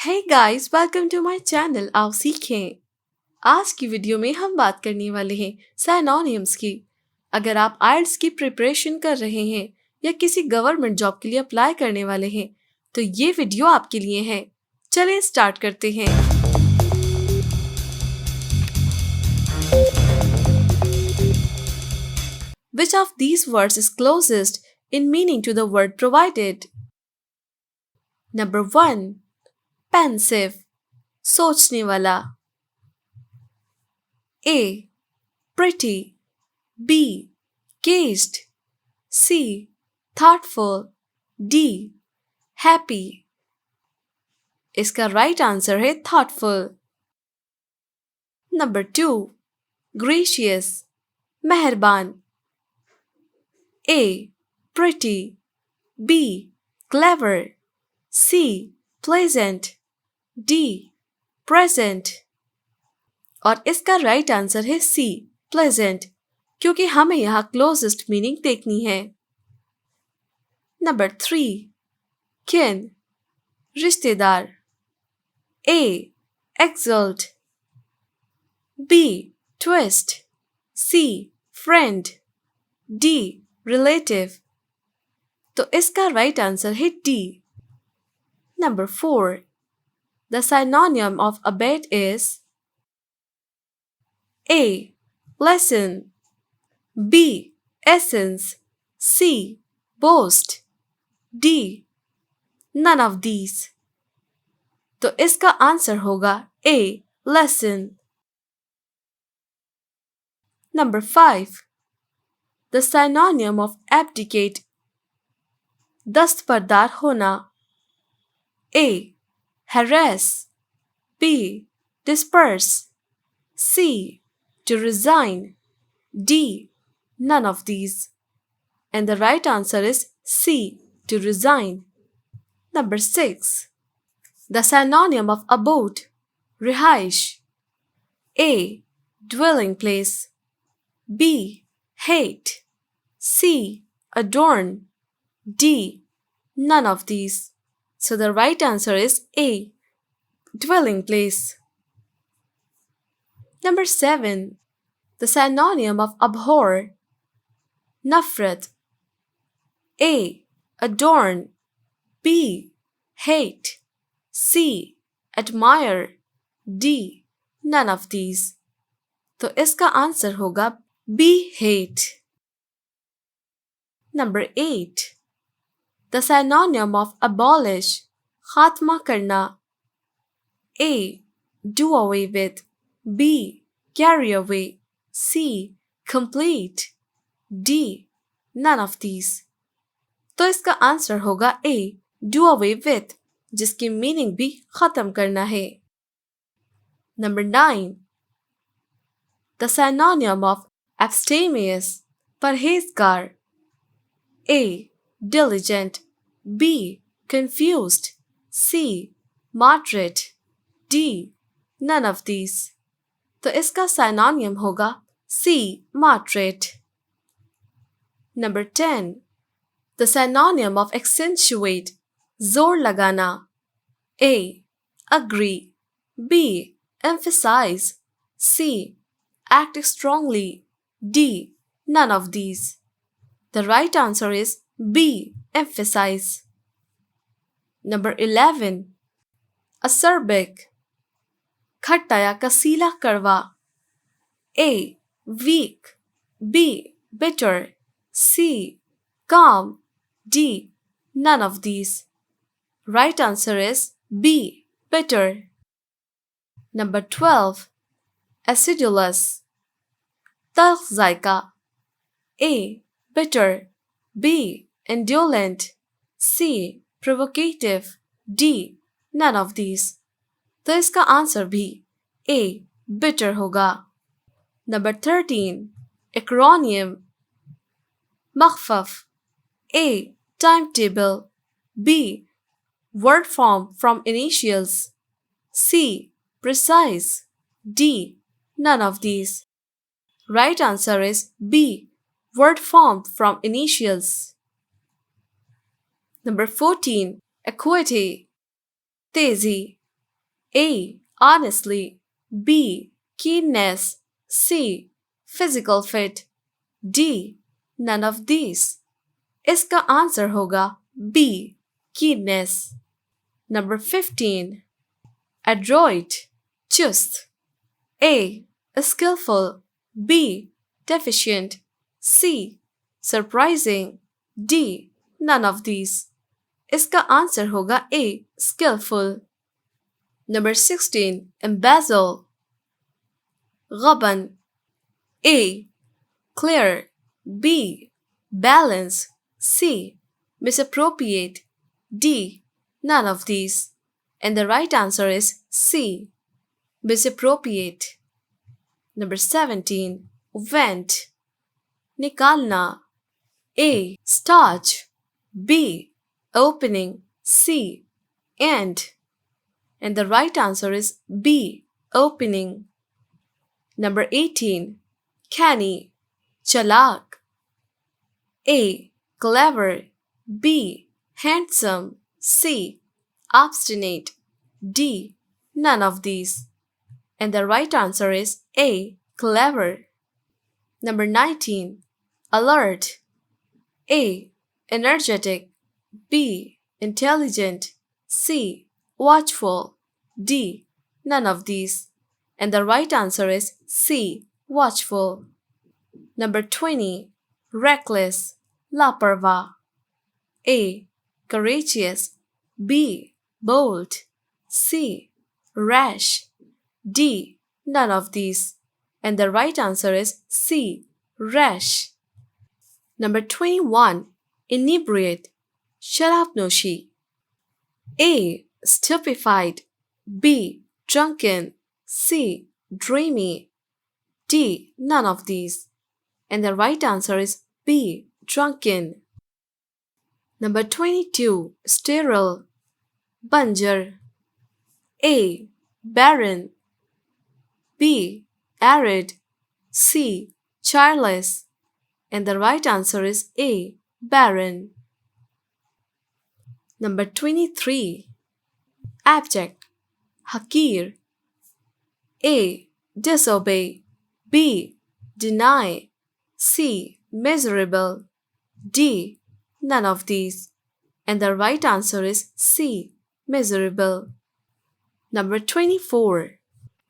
Hey guys, welcome to my channel आओ सीखें। आज की वीडियो में हम बात करने वाले हैं साइनोनिम्स की। अगर आप आइल्स की प्रिपरेशन कर रहे हैं या किसी गवर्नमेंट जॉब के लिए अप्लाई करने वाले हैं तो ये वीडियो आपके लिए है। चलिए स्टार्ट करते हैं। Which of these words is closest in meaning to the word provided? Number 1. Pensive, सोचने वाला। A. Pretty, B. Caged, C. Thoughtful, D. Happy। इसका राइट आंसर है thoughtful। Number 2. Gracious, मेहरबान। A. Pretty, B. Clever, C. Pleasant, D. Present। और इसका right answer है C. Pleasant, क्योंकि हमें यहाँ क्लोजेस्ट मीनिंग देखनी है। नंबर 3. kin, रिश्तेदार। A. Exalt, B. Twist, C. Friend, D. Relative। तो इसका राइट आंसर है D। Number 4. The synonym of abate is A. Lesson, B. Essence, C. Boast, D. None of these। तो इसका answer होगा A. Lesson। Number 5. The synonym of abdicate, दस्तबरदार होना। A. Harass, B. Disperse, C. To resign, D. None of these। And the right answer is C. To resign। Number 6. The synonym of abode, रिहाइश। A. Dwelling place, B. Hate, C. Adorn, D. None of these। So the right answer is A. Dwelling place। Number 7. The synonym of abhor, nafrat। A. Adorn, B. Hate, C. Admire, D. None of these। तो इसका answer होगा B. Hate। Number 8. The synonym of abolish, खात्मा करना। A. Do away with, B. Carry away, C. Complete, D. None of these। तो इसका answer होगा A. Do away with, जिसकी meaning भी खत्म करना है। Number 9. The synonym of abstemious, परहेजगार। A. Diligent, B. Confused, C. Moderate, D. None of these। तो इसका synonym होगा C. Moderate। Number 10. The synonym of accentuate, जोर लगाना। A. Agree, B. Emphasize, C. Act strongly, D. None of these। The right answer is B. Emphasize। Number 11. Acerbic, खट्टा या कसीला कड़वा। A. Weak, B. Bitter, C. Calm, D. None of these। Right answer is B. Bitter। Number 12. Acidulous, तल्ख JICA. A. Bitter, B. Indolent, C. Provocative, D. None of these। तो इसका answer भी A. Bitter होगा। Number 13. Acronym, मखफ़फ़। A. Timetable, B. Word form from initials, C. Precise, D. None of these। Right answer is B. Word form from initials। Number 14. Acuity, तेजी। A. Honestly. B. Keenness. C. Physical fit. D. None of these. इसका answer होगा B. Keenness. Number 15. Adroit. चुस्त. A. Skillful. B. Deficient. C. Surprising. D. None of these. इसका answer होगा A. Skillful. Number 16. Embezzle. غبن. A. Clear. B. Balance. C. Misappropriate. D. None of these. And the right answer is C. Misappropriate. Number 17. Vent. निकालना. A. Starch. B. Opening. C. End. And the right answer is B. Opening. Number 18. CANNY. चालाक. A. Clever. B. Handsome. C. Obstinate. D. None of these. And the right answer is A. Clever. Number 19. Alert. A. Energetic. B. Intelligent. C. Watchful. D. None of these. And the right answer is C. Watchful. Number 20. Reckless. लापरवाह. A. Courageous. B. Bold. C. Rash. D. None of these. And the right answer is C. Rash. Number 21. Inebriate. शराबनोशी. A. Stupefied. B. Drunken. C. Dreamy. D. None of these. And the right answer is B. Drunken. Number 22. Sterile. Banjar. A. Barren. B. Arid. C. Childless. And the right answer is A. Barren. Number 23. Abject. Hakir. A. Disobey. B. Deny. C. Miserable. D. None of these. And the right answer is C. Miserable. Number 24.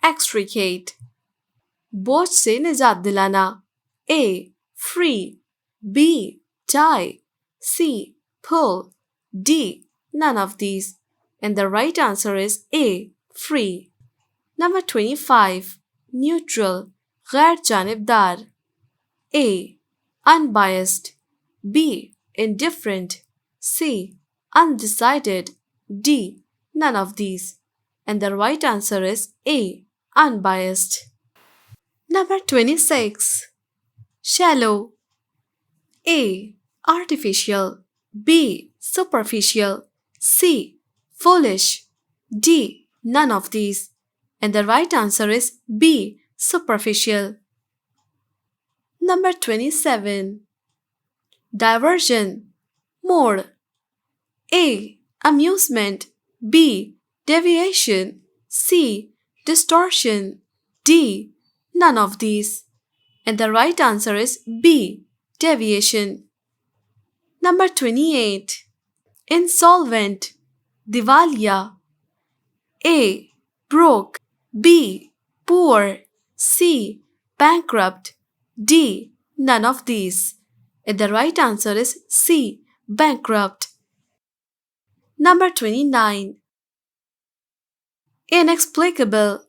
Extricate. बोझ से निजात दिलाना. A. Free. B. Tie. C. Pull. D. None of these. And the right answer is A. Free. Number 25. Neutral. गैर जानिबदार. A. Unbiased. B. Indifferent. C. Undecided. D. None of these. And the right answer is A. Unbiased. Number 26. Shallow. A. Artificial. B. Superficial. C. Foolish. D. None of these. And the right answer is B. Superficial. Number 27. Diversion. Mode. A. Amusement. B. Deviation. C. Distortion. D. None of these. And the right answer is B. Deviation. Number 28. Insolvent. Divalia. A. Broke. B. Poor. C. Bankrupt. D. None of these. And the right answer is C. Bankrupt. Number 29. Inexplicable.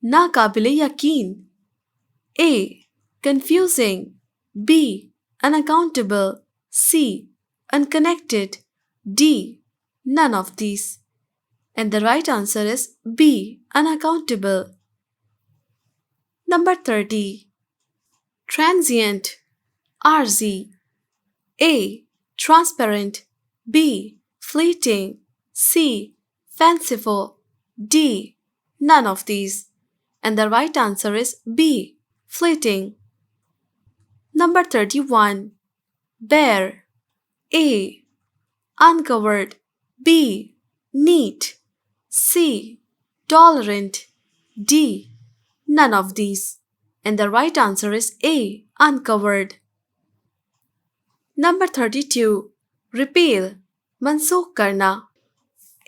नाकाबिले यकीन. A. Confusing. B. Unaccountable. C. Unconnected. D. None of these. And the right answer is B. Unaccountable. Number 30. Transient. RZ. A. Transparent. B. Fleeting. C. Fanciful. D. None of these. And the right answer is B. Fleeting. Number 31. Bare. A. Uncovered. B. Neat. C. tolerant, D. None of these. And the right answer is A. Uncovered. Number 32. Repeal, mansukh karna.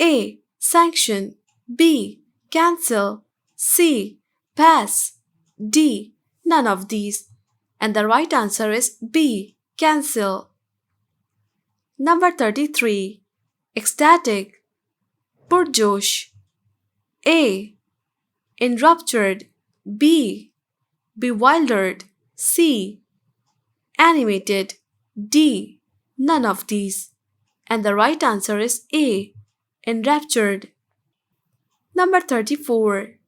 A. Sanction, B. Cancel, C. Pass, D. None of these. And the right answer is B. Cancel. Number 33. Ecstatic, purjosh. A. Enraptured, B. Bewildered, C. Animated, D. None of these. And the right answer is A. Enraptured. Number 34.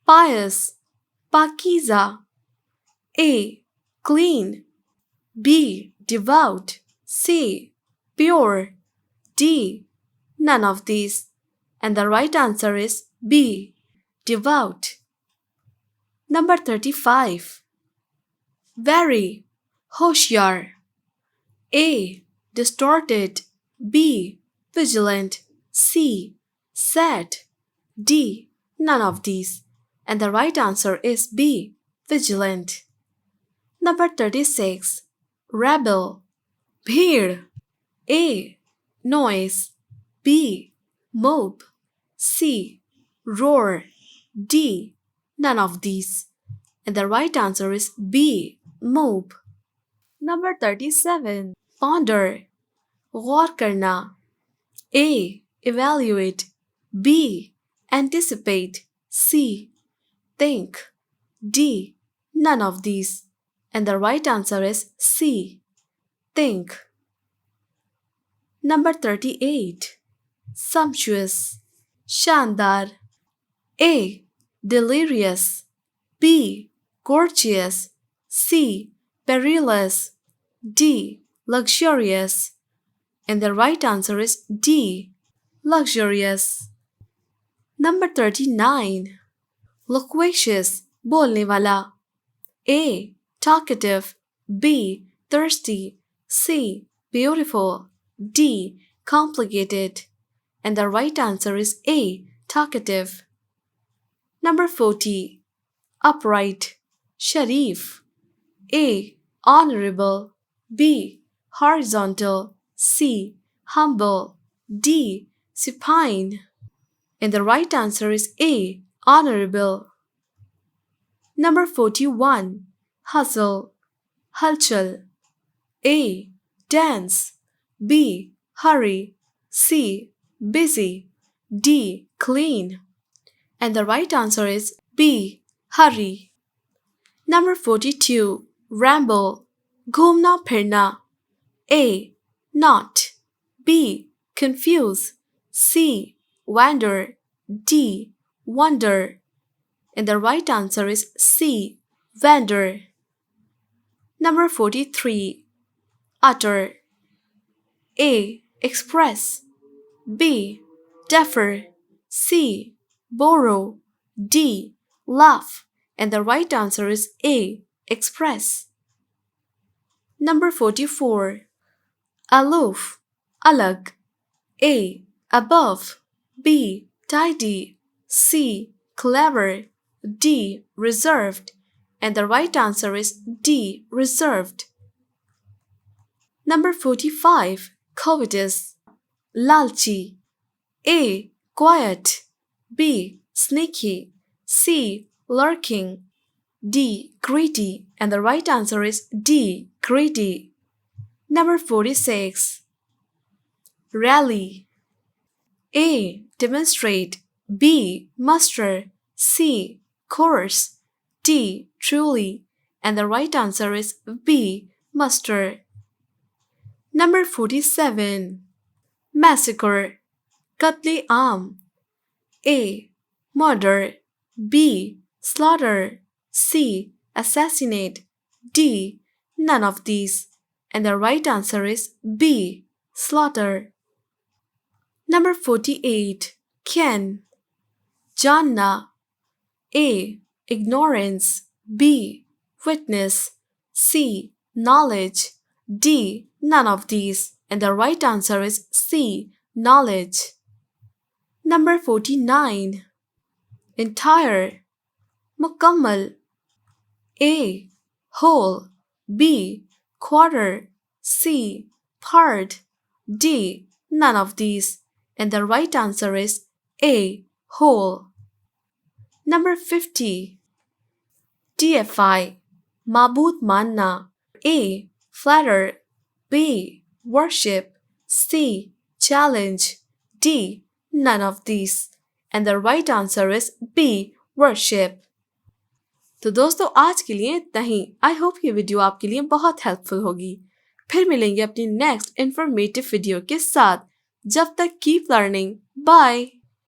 Pious, pakiza. A. Clean, B. Devout, C. Pure, D. None of these. And the right answer is B. Devout. Number 35. Very, hoshyar. A. Distorted, B. Vigilant, C. Sad, D. None of these. And the right answer is B. Vigilant. Number 36. Rebel, bheed. A. Noise, B. Mob, C. Roar, D. None of these. And the right answer is B. Mob. Number 37. Ponder, गौर करना. A. Evaluate, B. Anticipate, C. Think, D. None of these. And the right answer is C. Think. Number 38. Sumptuous, शानदार. A. Delirious, B. Gorgeous, C. Perilous, D. Luxurious. And the right answer is D. Luxurious. Number 39. Loquacious, बोलने वाला. A. Talkative, B. Thirsty, C. Beautiful, D. Complicated. And the right answer is A. Talkative. Number 40. Upright, sharif. A. Honorable, B. Horizontal, C. Humble, D. Supine. And the right answer is A. Honorable. Number 41. Hustle, halchal. A. Dance, B. Hurry, C. Busy, D. Clean. And the right answer is B. Hurry. Number 42. Ramble, घूमना फिरना. A. Not, B. Confuse, C. Wander, D. Wonder. And the right answer is C. Wander. Number 43. Utter. A. Express, B. Defer, C. Borrow, D. Laugh. And the right answer is A. Express. Number 44. Aloof, alag. A. Above, B. Tidy, C. Clever, D. Reserved. And the right answer is D. Reserved. Number 45. Covetous, lalchi. A. Quiet, B. Sneaky, C. Lurking, D. Greedy. And the right answer is D. Greedy. Number 46. Rally. A. Demonstrate, B. Muster, C. Course, D. Truly. And the right answer is B. Muster. Number 47. Massacre, katli-aam. A. Murder, B. Slaughter, C. Assassinate, D. None of these. And the right answer is B. Slaughter. Number 48. Ken, janna. A. Ignorance, B. Witness, C. Knowledge, D. None of these. And the right answer is C. Knowledge. Number 49. Entire, मुकम्मल. A. Whole. B. Quarter. C. Part. D. None of these. And the right answer is A. Whole. Number 50. DFI, माबूद मानना. A. Flatter. B. Worship. C. Challenge. D. None of these. And the right answer is B. Worship. तो दोस्तों आज के लिए इतना ही. I hope ये video आपके लिए बहुत हेल्पफुल होगी. फिर मिलेंगे अपनी नेक्स्ट इंफॉर्मेटिव वीडियो के साथ. जब तक कीप लर्निंग. बाय.